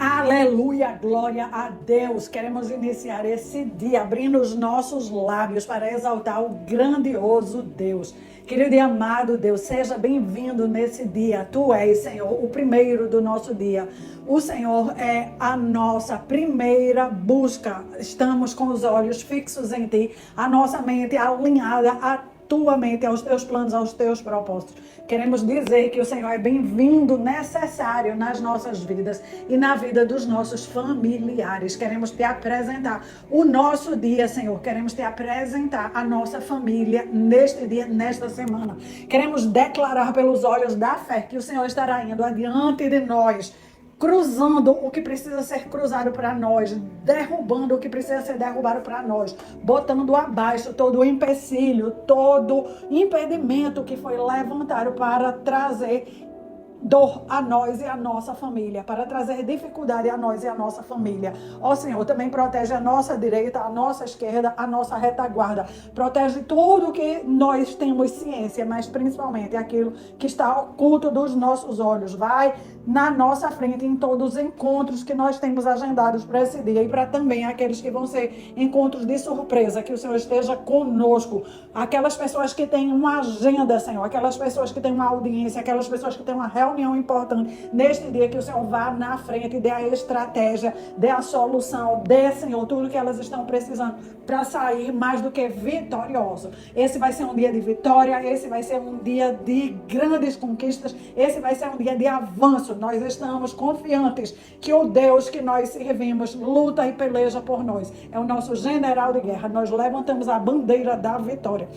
Aleluia, glória a Deus. Queremos iniciar esse dia abrindo os nossos lábios para exaltar o grandioso Deus. Querido e amado Deus, seja bem-vindo nesse dia. Tu és, Senhor, o primeiro do nosso dia. O Senhor é a nossa primeira busca. Estamos com os olhos fixos em Ti, a nossa mente alinhada a tua mente, aos teus planos, aos teus propósitos. Queremos dizer que o Senhor é bem-vindo, necessário nas nossas vidas e na vida dos nossos familiares. Queremos te apresentar o nosso dia, Senhor. Queremos te apresentar a nossa família neste dia, nesta semana. Queremos declarar pelos olhos da fé que o Senhor estará indo adiante de nós, cruzando o que precisa ser cruzado para nós, derrubando o que precisa ser derrubado para nós, botando abaixo todo o empecilho, todo impedimento que foi levantado para trazer dor a nós e a nossa família, para trazer dificuldade a nós e a nossa família. Ó Senhor, também protege a nossa direita, a nossa esquerda, a nossa retaguarda. Protege tudo que nós temos ciência, mas principalmente aquilo que está oculto dos nossos olhos. Vai na nossa frente em todos os encontros que nós temos agendados para esse dia e para também aqueles que vão ser encontros de surpresa, que o Senhor esteja conosco. Aquelas pessoas que têm uma agenda, Senhor, aquelas pessoas que têm uma audiência, aquelas pessoas que têm uma reunião importante neste dia, que o Senhor vá na frente, dê a estratégia, dê a solução, dê, Senhor, tudo que elas estão precisando para sair mais do que vitorioso. Esse vai ser um dia de vitória, esse vai ser um dia de grandes conquistas, esse vai ser um dia de avanço. Nós estamos confiantes que o Deus que nós servimos luta e peleja por nós. É o nosso general de guerra. Nós levantamos a bandeira da vitória.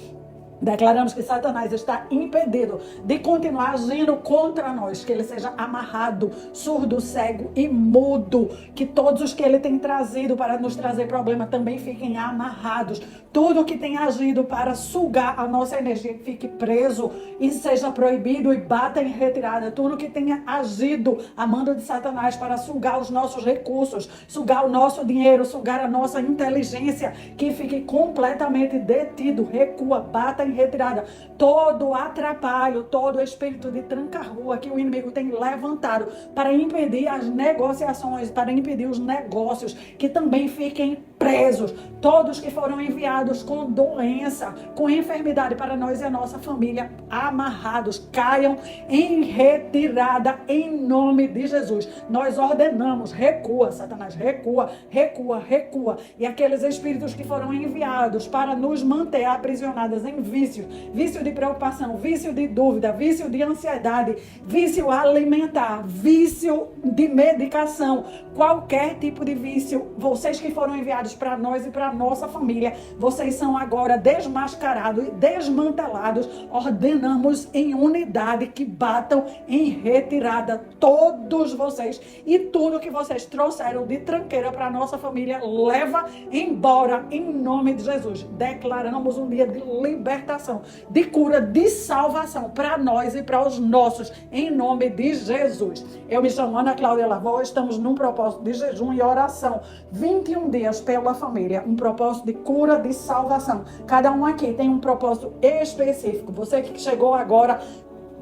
Declaramos que Satanás está impedido de continuar agindo contra nós, que ele seja amarrado, surdo, cego e mudo, que todos os que ele tem trazido para nos trazer problema também fiquem amarrados. Tudo que tem agido para sugar a nossa energia fique preso e seja proibido e bata em retirada. Tudo que tenha agido a mando de Satanás para sugar os nossos recursos, sugar o nosso dinheiro, sugar a nossa inteligência, que fique completamente detido, recua, bata em retirada. Todo atrapalho, todo espírito de tranca-rua que o inimigo tem levantado para impedir as negociações, para impedir os negócios, que também fiquem presos. Todos que foram enviados com doença, com enfermidade para nós e a nossa família, amarrados, caiam em retirada em nome de Jesus. Nós ordenamos, recua, Satanás, recua, recua, recua. E aqueles espíritos que foram enviados para nos manter aprisionados em vícios, vício de preocupação, vício de dúvida, vício de ansiedade, vício alimentar, vício de medicação, qualquer tipo de vício, vocês que foram enviados para nós e para nossa família, vocês são agora desmascarados e desmantelados. Ordenamos em unidade que batam em retirada todos vocês, e tudo que vocês trouxeram de tranqueira para nossa família, leva embora em nome de Jesus. Declaramos um dia de libertação, de cura, de salvação para nós e para os nossos, em nome de Jesus. Eu me chamo Ana Cláudia Lavó, estamos num propósito de jejum e oração, 21 dias pela família, um propósito de cura, de salvação. Cada um aqui tem um propósito específico. Você que chegou agora,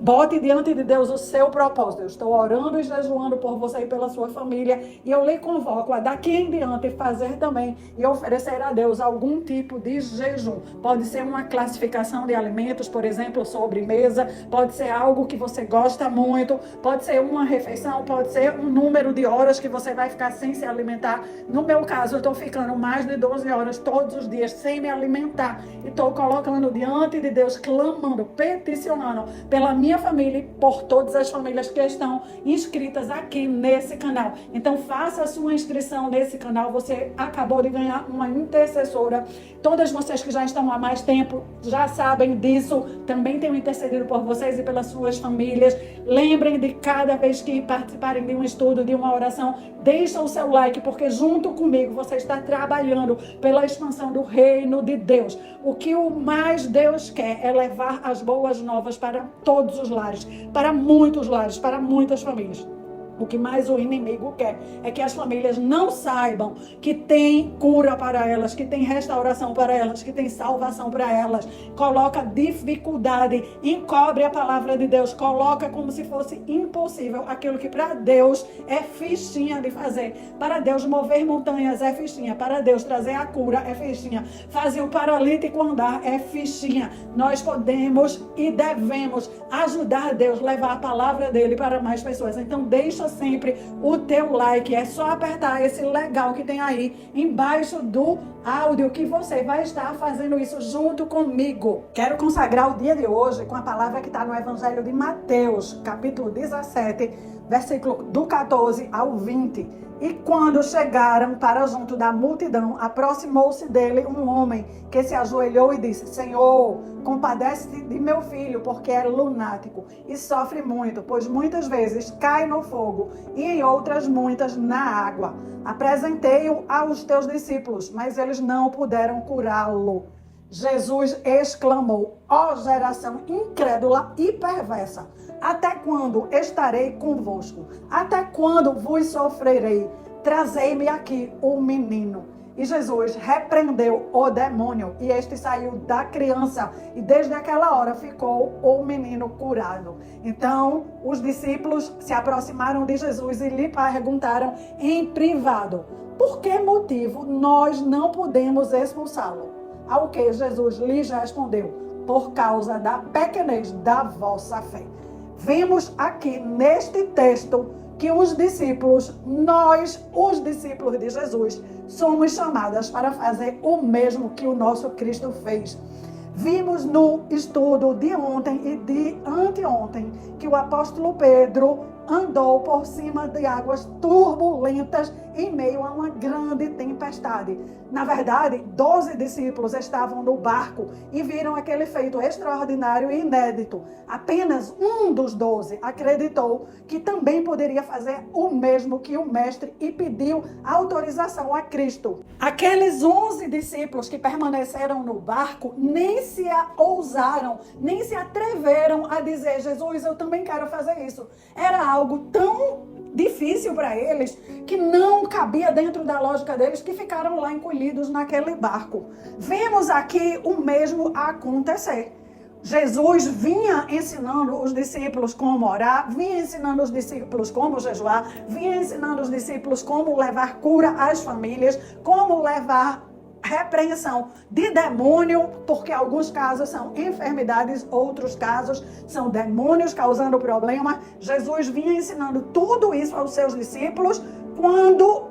bote diante de Deus o seu propósito. Eu estou orando e jejuando por você e pela sua família, e eu lhe convoco a daqui em diante fazer também e oferecer a Deus algum tipo de jejum. Pode ser uma classificação de alimentos, por exemplo, sobremesa, pode ser algo que você gosta muito, pode ser uma refeição, pode ser um número de horas que você vai ficar sem se alimentar. No meu caso, eu estou ficando mais de 12 horas todos os dias sem me alimentar, e estou colocando diante de Deus, clamando, peticionando pela minha família e por todas as famílias que estão inscritas aqui nesse canal. Então faça a sua inscrição nesse canal. Você acabou de ganhar uma intercessora. Todas vocês que já estão há mais tempo já sabem disso. Também tenho intercedido por vocês e pelas suas famílias. Lembrem de cada vez que participarem de um estudo, de uma oração, deixa o seu like, porque junto comigo você está trabalhando pela expansão do reino de Deus. O que o mais Deus quer é levar as boas novas para todos os lares, para muitos lares, para muitas famílias. O que mais o inimigo quer é que as famílias não saibam que tem cura para elas, que tem restauração para elas, que tem salvação para elas. Coloca dificuldade, encobre a palavra de Deus, coloca como se fosse impossível aquilo que para Deus é fichinha de fazer. Para Deus mover montanhas é fichinha, para Deus trazer a cura é fichinha, fazer o paralítico andar é fichinha. Nós podemos e devemos ajudar Deus, levar a palavra dele para mais pessoas. Então deixa sempre o teu like, é só apertar esse legal que tem aí embaixo do áudio que você vai estar fazendo isso junto comigo. Quero consagrar o dia de hoje com a palavra que está no Evangelho de Mateus, capítulo 17, versículo do 14 ao 20. E quando chegaram para junto da multidão, aproximou-se dele um homem que se ajoelhou e disse: Senhor, compadece-te de meu filho, porque é lunático e sofre muito, pois muitas vezes cai no fogo e em outras muitas na água. Apresentei-o aos teus discípulos, mas eles não puderam curá-lo. Jesus exclamou: ó geração incrédula e perversa, até quando estarei convosco? Até quando vos sofrerei? Trazei-me aqui o menino. E Jesus repreendeu o demônio, e este saiu da criança, e desde aquela hora ficou o menino curado. Então, os discípulos se aproximaram de Jesus e lhe perguntaram em privado: por que motivo nós não podemos expulsá-lo? Ao que Jesus lhes respondeu: por causa da pequenez da vossa fé. Vimos aqui neste texto que os discípulos, nós, os discípulos de Jesus, somos chamados para fazer o mesmo que o nosso Cristo fez. Vimos no estudo de ontem e de anteontem que o apóstolo Pedro andou por cima de águas turbulentas em meio a uma grande tempestade. Na verdade, 12 discípulos estavam no barco e viram aquele feito extraordinário e inédito. Apenas um dos 12 acreditou que também poderia fazer o mesmo que o mestre e pediu autorização a Cristo. Aqueles 11 discípulos que permaneceram no barco nem se ousaram, nem se atreveram a dizer: Jesus, eu também quero fazer isso. Era algo tão difícil para eles que não cabia dentro da lógica deles, que ficaram lá encolhidos naquele barco. Vemos aqui o mesmo acontecer. Jesus vinha ensinando os discípulos como orar, vinha ensinando os discípulos como jejuar, vinha ensinando os discípulos como levar cura às famílias, como levar repreensão de demônio, porque alguns casos são enfermidades, outros casos são demônios causando problema. Jesus vinha ensinando tudo isso aos seus discípulos quando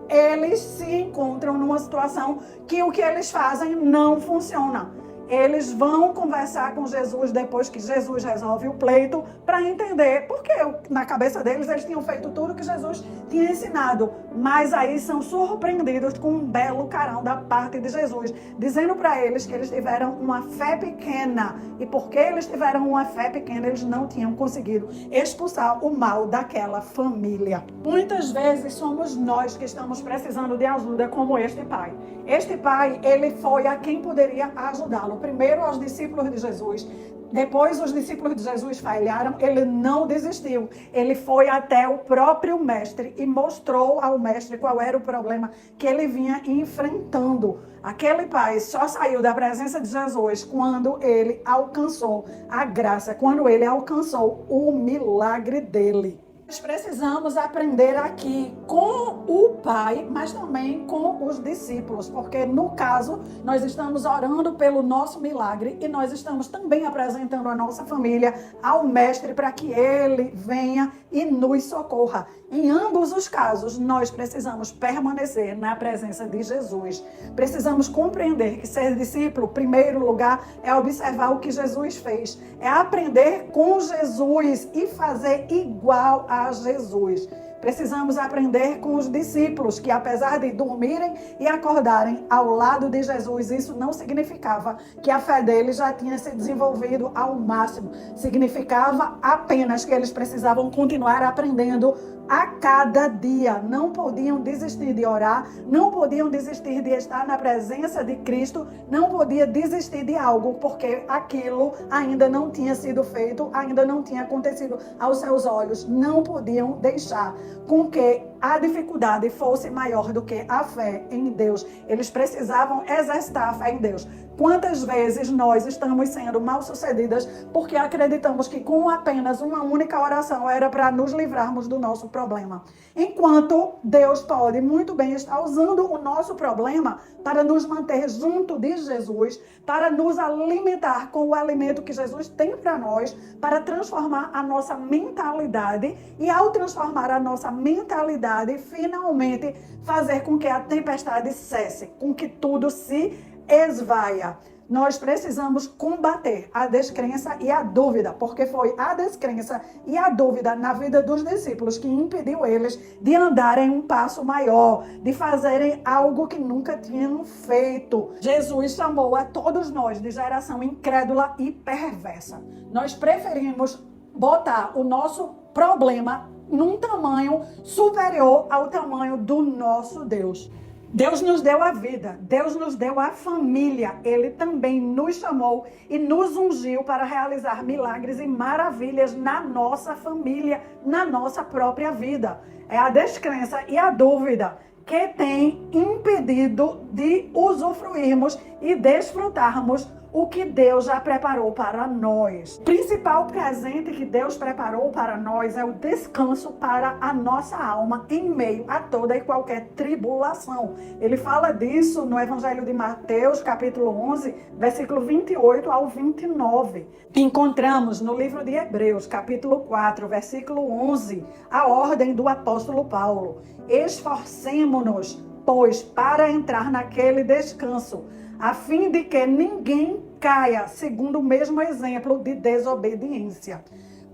eles se encontram numa situação que o que eles fazem não funciona. Eles vão conversar com Jesus depois que Jesus resolve o pleito para entender, porque na cabeça deles eles tinham feito tudo que Jesus tinha ensinado, mas aí são surpreendidos com um belo carão da parte de Jesus, dizendo para eles que eles tiveram uma fé pequena, e porque eles tiveram uma fé pequena, eles não tinham conseguido expulsar o mal daquela família. Muitas vezes somos nós que estamos precisando de ajuda, como este pai. Este pai, ele foi a quem poderia ajudá-lo. Primeiro aos discípulos de Jesus, depois os discípulos de Jesus falharam, ele não desistiu. Ele foi até o próprio mestre e mostrou ao mestre qual era o problema que ele vinha enfrentando. Aquele pai só saiu da presença de Jesus quando ele alcançou a graça, quando ele alcançou o milagre dele. Nós precisamos aprender aqui com o Pai, mas também com os discípulos, porque no caso nós estamos orando pelo nosso milagre e nós estamos também apresentando a nossa família ao Mestre para que ele venha e nos socorra. Em ambos os casos, nós precisamos permanecer na presença de Jesus. Precisamos compreender que ser discípulo, em primeiro lugar, é observar o que Jesus fez. É aprender com Jesus e fazer igual a Jesus. Precisamos aprender com os discípulos que, apesar de dormirem e acordarem ao lado de Jesus, isso não significava que a fé deles já tinha se desenvolvido ao máximo. Significava apenas que eles precisavam continuar aprendendo a cada dia. Não podiam desistir de orar, não podiam desistir de estar na presença de Cristo, não podia desistir de algo, porque aquilo ainda não tinha sido feito, ainda não tinha acontecido aos seus olhos. Não podiam deixar com que a dificuldade fosse maior do que a fé em Deus. Eles precisavam exercitar a fé em Deus. Quantas vezes nós estamos sendo mal-sucedidas porque acreditamos que com apenas uma única oração era para nos livrarmos do nosso problema. Enquanto Deus pode muito bem estar usando o nosso problema para nos manter junto de Jesus, para nos alimentar com o alimento que Jesus tem para nós, para transformar a nossa mentalidade e, ao transformar a nossa mentalidade, finalmente fazer com que a tempestade cesse, com que tudo se esvaia. Nós precisamos combater a descrença e a dúvida, porque foi a descrença e a dúvida na vida dos discípulos que impediu eles de andarem um passo maior, de fazerem algo que nunca tinham feito. Jesus chamou a todos nós de geração incrédula e perversa. Nós preferimos botar o nosso problema num tamanho superior ao tamanho do nosso Deus. Deus nos deu a vida, Deus nos deu a família. Ele também nos chamou e nos ungiu para realizar milagres e maravilhas na nossa família, na nossa própria vida. É a descrença e a dúvida que tem impedido de usufruirmos e desfrutarmos o que Deus já preparou para nós. O principal presente que Deus preparou para nós é o descanso para a nossa alma em meio a toda e qualquer tribulação. Ele fala disso no Evangelho de Mateus, capítulo 11, versículo 28 ao 29. Encontramos no livro de Hebreus, capítulo 4, versículo 11, a ordem do apóstolo Paulo. Esforcemo-nos, pois, para entrar naquele descanso, a fim de que ninguém caia segundo o mesmo exemplo de desobediência.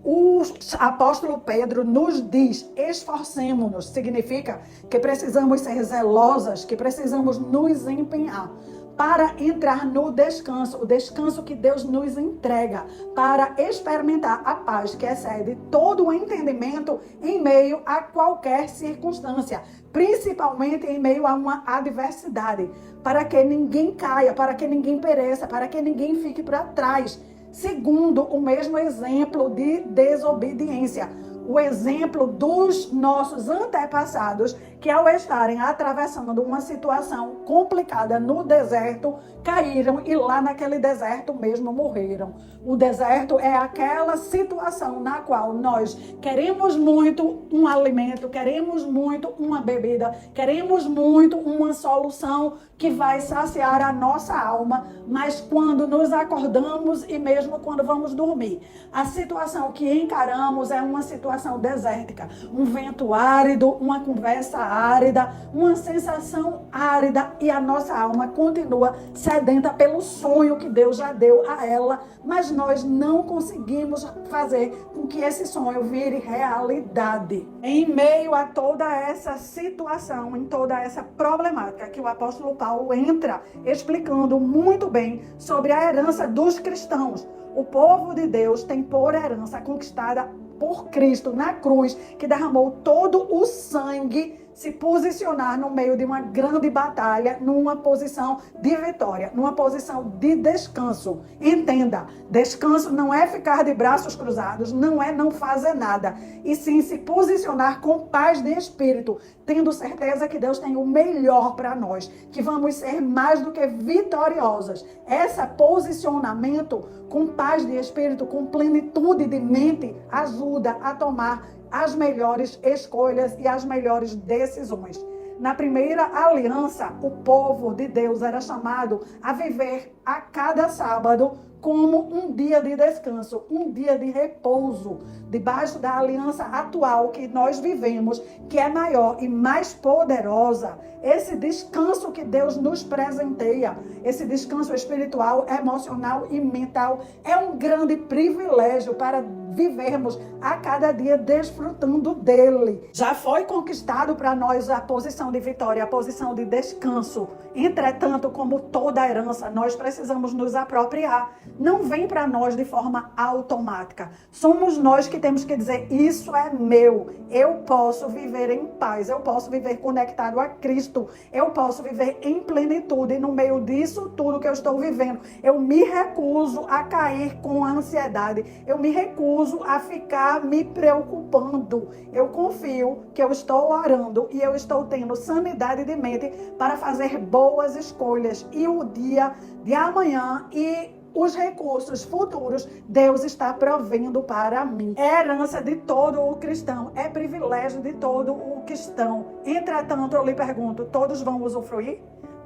O apóstolo Pedro nos diz: esforcemo-nos, significa que precisamos ser zelosas, que precisamos nos empenhar para entrar no descanso, o descanso que Deus nos entrega, para experimentar a paz que excede todo o entendimento em meio a qualquer circunstância, principalmente em meio a uma adversidade, para que ninguém caia, para que ninguém pereça, para que ninguém fique para trás, segundo o mesmo exemplo de desobediência. O exemplo dos nossos antepassados, que ao estarem atravessando uma situação complicada no deserto, caíram e lá naquele deserto mesmo morreram. O deserto é aquela situação na qual nós queremos muito um alimento, queremos muito uma bebida, queremos muito uma solução que vai saciar a nossa alma, mas quando nos acordamos e mesmo quando vamos dormir, a situação que encaramos é uma situação desértica, um vento árido, uma conversa árida, uma sensação árida, e a nossa alma continua sedenta pelo sonho que Deus já deu a ela, mas nós não conseguimos fazer com que esse sonho vire realidade. Em meio a toda essa situação, em toda essa problemática que o apóstolo Paulo entra explicando muito bem sobre a herança dos cristãos. O povo de Deus tem por herança conquistada por Cristo na cruz, que derramou todo o sangue, se posicionar no meio de uma grande batalha, numa posição de vitória, numa posição de descanso. Entenda, descanso não é ficar de braços cruzados, não é não fazer nada, e sim se posicionar com paz de espírito, tendo certeza que Deus tem o melhor para nós, que vamos ser mais do que vitoriosas. Esse posicionamento com paz de espírito, com plenitude de mente, ajuda a tomar as melhores escolhas e as melhores decisões. Na primeira aliança, o povo de Deus era chamado a viver a cada sábado como um dia de descanso, um dia de repouso, debaixo da aliança atual que nós vivemos, que é maior e mais poderosa. Esse descanso que Deus nos presenteia, esse descanso espiritual, emocional e mental, é um grande privilégio para vivermos a cada dia desfrutando dele. Já foi conquistado para nós a posição de vitória, a posição de descanso. Entretanto, como toda herança, nós precisamos nos apropriar não vem para nós de forma automática. Somos nós que temos que dizer, isso é meu, eu posso viver em paz, eu posso viver conectado a Cristo, eu posso viver em plenitude no meio disso tudo que eu estou vivendo. Eu me recuso a cair com a ansiedade, eu me recuso a ficar me preocupando. Eu confio que eu estou orando e eu estou tendo sanidade de mente para fazer boas escolhas. E o dia de amanhã e os recursos futuros, Deus está provendo para mim. É herança de todo o cristão, é privilégio de todo o cristão. Entretanto, eu lhe pergunto, todos vão usufruir?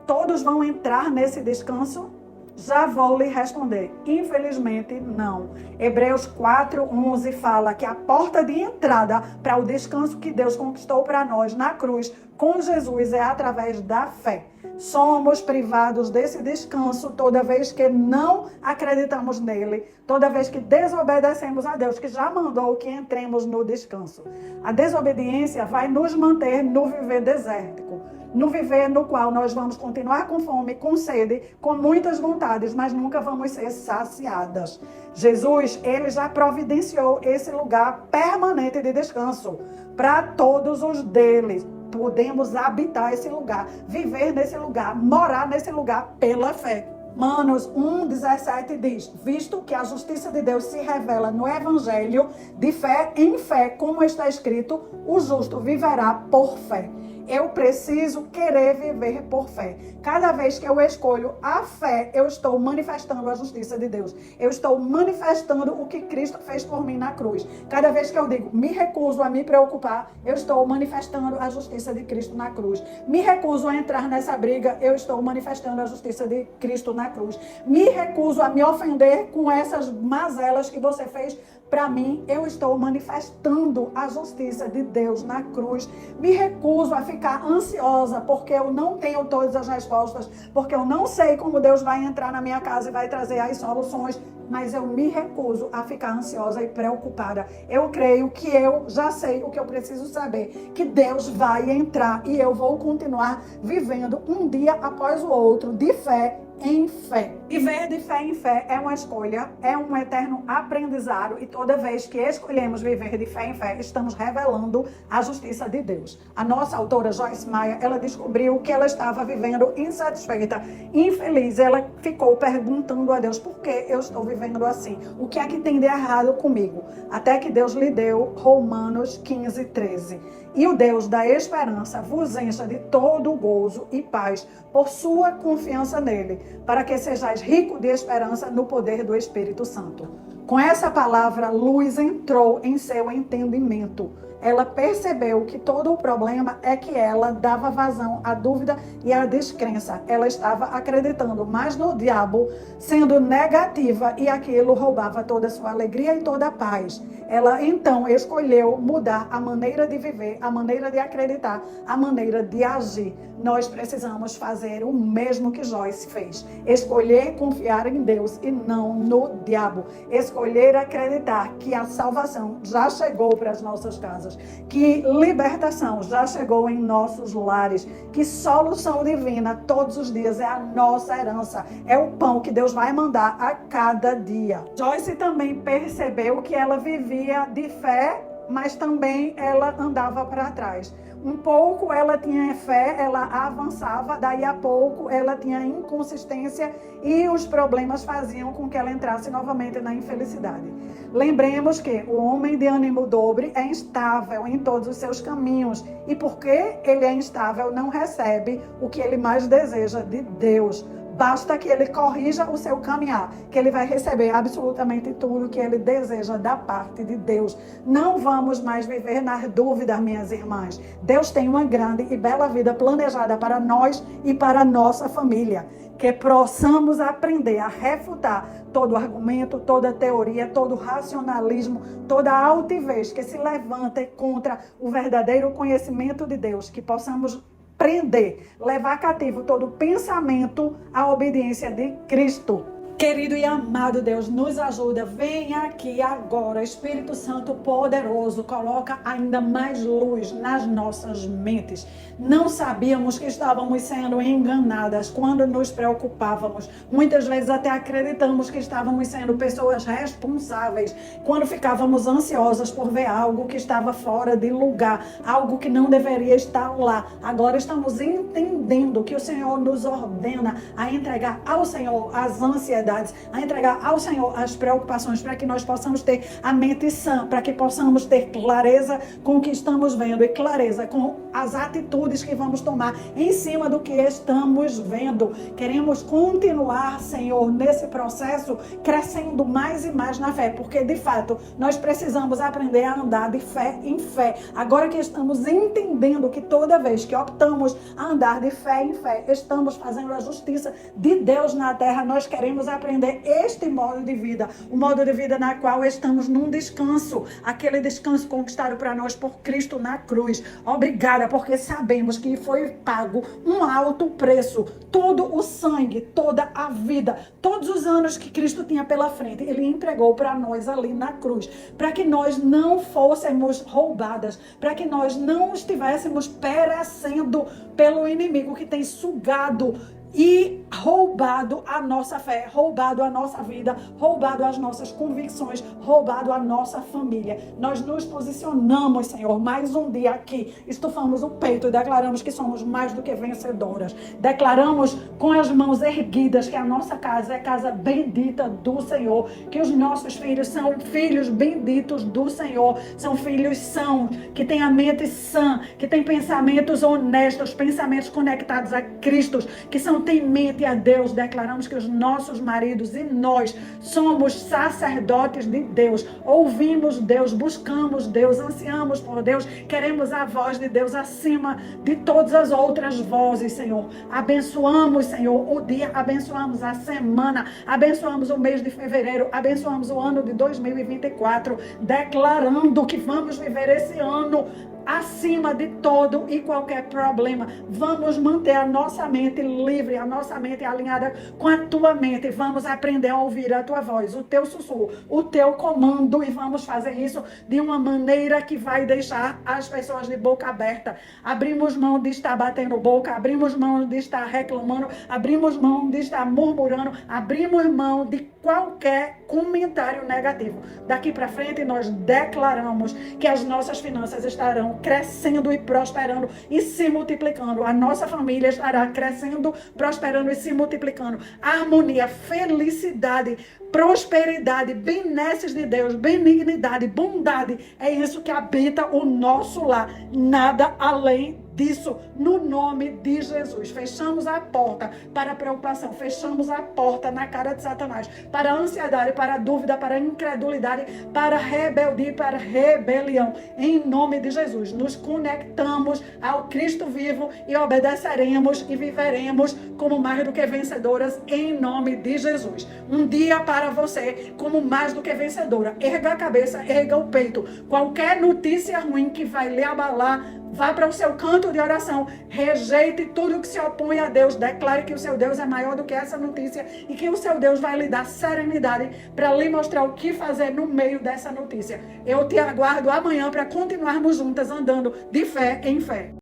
Todos vão entrar nesse descanso? Já vou lhe responder, infelizmente não. Hebreus 4:11 fala que a porta de entrada para o descanso que Deus conquistou para nós na cruz com Jesus é através da fé. Somos privados desse descanso toda vez que não acreditamos nele, toda vez que desobedecemos a Deus, que já mandou que entremos no descanso. A desobediência vai nos manter no viver desértico, no viver no qual nós vamos continuar com fome, com sede, com muitas vontades, mas nunca vamos ser saciadas. Jesus, ele já providenciou esse lugar permanente de descanso para todos os deles. Podemos habitar esse lugar, viver nesse lugar, morar nesse lugar pela fé. Romanos 1:17 diz, visto que a justiça de Deus se revela no Evangelho, de fé em fé, como está escrito, o justo viverá por fé. Eu preciso querer viver por fé. Cada vez que eu escolho a fé, eu estou manifestando a justiça de Deus. Eu estou manifestando o que Cristo fez por mim na cruz. Cada vez que eu digo, me recuso a me preocupar, eu estou manifestando a justiça de Cristo na cruz. Me recuso a entrar nessa briga, eu estou manifestando a justiça de Cristo na cruz. Me recuso a me ofender com essas mazelas que você fez para mim, eu estou manifestando a justiça de Deus na cruz. Me recuso a ficar ansiosa porque eu não tenho todas as respostas, porque eu não sei como Deus vai entrar na minha casa e vai trazer as soluções, mas eu me recuso a ficar ansiosa e preocupada. Eu creio que eu já sei o que eu preciso saber, que Deus vai entrar e eu vou continuar vivendo um dia após o outro de fé em fé. Viver de fé em fé é uma escolha, é um eterno aprendizado e toda vez que escolhemos viver de fé em fé, estamos revelando a justiça de Deus. A nossa autora Joyce Meyer, ela descobriu que ela estava vivendo insatisfeita, infeliz. Ela ficou perguntando a Deus, por que eu estou vivendo assim? O que é que tem de errado comigo? Até que Deus lhe deu Romanos 15:13. E o Deus da esperança vos encha de todo gozo e paz por sua confiança nele, para que sejais rico de esperança no poder do Espírito Santo. Com essa palavra, luz entrou em seu entendimento. Ela percebeu que todo o problema é que ela dava vazão à dúvida e à descrença. Ela estava acreditando mais no diabo, sendo negativa, e aquilo roubava toda a sua alegria e toda a paz. Ela então escolheu mudar a maneira de viver, a maneira de acreditar, a maneira de agir. Nós precisamos fazer o mesmo que Joyce fez. Escolher confiar em Deus e não no diabo. Escolher acreditar que a salvação já chegou para as nossas casas, que libertação já chegou em nossos lares, que solução divina todos os dias é a nossa herança, é o pão que Deus vai mandar a cada dia. Joyce também percebeu que ela vivia de fé, mas também ela andava para trás. Um pouco ela tinha fé, ela avançava, daí a pouco ela tinha inconsistência e os problemas faziam com que ela entrasse novamente na infelicidade. Lembremos que o homem de ânimo dobre é instável em todos os seus caminhos e porque ele é instável, não recebe o que ele mais deseja de Deus. Basta que ele corrija o seu caminhar, que ele vai receber absolutamente tudo que ele deseja da parte de Deus. Não vamos mais viver nas dúvidas, minhas irmãs. Deus tem uma grande e bela vida planejada para nós e para a nossa família. Que possamos aprender a refutar todo argumento, toda teoria, todo racionalismo, toda altivez que se levanta contra o verdadeiro conhecimento de Deus. Que possamos prender, levar cativo todo pensamento à obediência de Cristo. Querido e amado Deus, nos ajuda. Venha aqui agora, Espírito Santo poderoso, coloca ainda mais luz nas nossas mentes. Não sabíamos que estávamos sendo enganadas quando nos preocupávamos. Muitas vezes até acreditamos que estávamos sendo pessoas responsáveis quando ficávamos ansiosas por ver algo que estava fora de lugar, algo que não deveria estar lá. Agora estamos entendendo que o Senhor nos ordena a entregar ao Senhor as ansiedades, a entregar ao Senhor as preocupações, para que nós possamos ter a mente sã, para que possamos ter clareza com o que estamos vendo e clareza com as atitudes que vamos tomar em cima do que estamos vendo. Queremos continuar, Senhor, nesse processo, crescendo mais e mais na fé, porque de fato nós precisamos aprender a andar de fé em fé. Agora que estamos entendendo que toda vez que optamos a andar de fé em fé, estamos fazendo a justiça de Deus na terra, nós queremos aprender este modo de vida, o modo de vida na qual estamos num descanso, aquele descanso conquistado para nós por Cristo na cruz. Obrigada, porque sabemos que foi pago um alto preço, todo o sangue, toda a vida, todos os anos que Cristo tinha pela frente, Ele entregou para nós ali na cruz, para que nós não fôssemos roubadas, para que nós não estivéssemos perecendo pelo inimigo que tem sugado e roubado a nossa fé, roubado a nossa vida, roubado as nossas convicções, roubado a nossa família. Nós nos posicionamos, Senhor, mais um dia aqui, estufamos o peito e declaramos que somos mais do que vencedoras. Declaramos com as mãos erguidas que a nossa casa é casa bendita do Senhor, que os nossos filhos são filhos benditos do Senhor, são filhos sãos, que têm a mente sã, que têm pensamentos honestos, pensamentos conectados a Cristo, que são temente a Deus. Declaramos que os nossos maridos e nós somos sacerdotes de Deus, ouvimos Deus, buscamos Deus, ansiamos por Deus, queremos a voz de Deus acima de todas as outras vozes, Senhor. Abençoamos, Senhor, o dia, abençoamos a semana, abençoamos o mês de fevereiro, abençoamos o ano de 2024, declarando que vamos viver esse ano acima de todo e qualquer problema. Vamos manter a nossa mente livre, a nossa mente alinhada com a tua mente. Vamos aprender a ouvir a tua voz, o teu sussurro, o teu comando, e vamos fazer isso de uma maneira que vai deixar as pessoas de boca aberta. Abrimos mão de estar batendo boca, abrimos mão de estar reclamando, abrimos mão de estar murmurando, abrimos mão de qualquer comentário negativo. Daqui para frente nós declaramos que as nossas finanças estarão crescendo e prosperando e se multiplicando. A nossa família estará crescendo, prosperando e se multiplicando. Harmonia, felicidade, prosperidade, benesses de Deus, benignidade, bondade. É isso que habita o nosso lar. Nada além disso, no nome de Jesus. Fechamos a porta para a preocupação, fechamos a porta na cara de Satanás, para a ansiedade, para a dúvida, para a incredulidade, para a rebeldia, para a rebelião. Em nome de Jesus, nos conectamos ao Cristo vivo e obedeceremos e viveremos como mais do que vencedoras em nome de Jesus. Um dia para você como mais do que vencedora. Erga a cabeça, erga o peito. Qualquer notícia ruim que vai lhe abalar, vá para o seu canto de oração, rejeite tudo que se opõe a Deus, declare que o seu Deus é maior do que essa notícia e que o seu Deus vai lhe dar serenidade para lhe mostrar o que fazer no meio dessa notícia. Eu te aguardo amanhã para continuarmos juntas andando de fé em fé.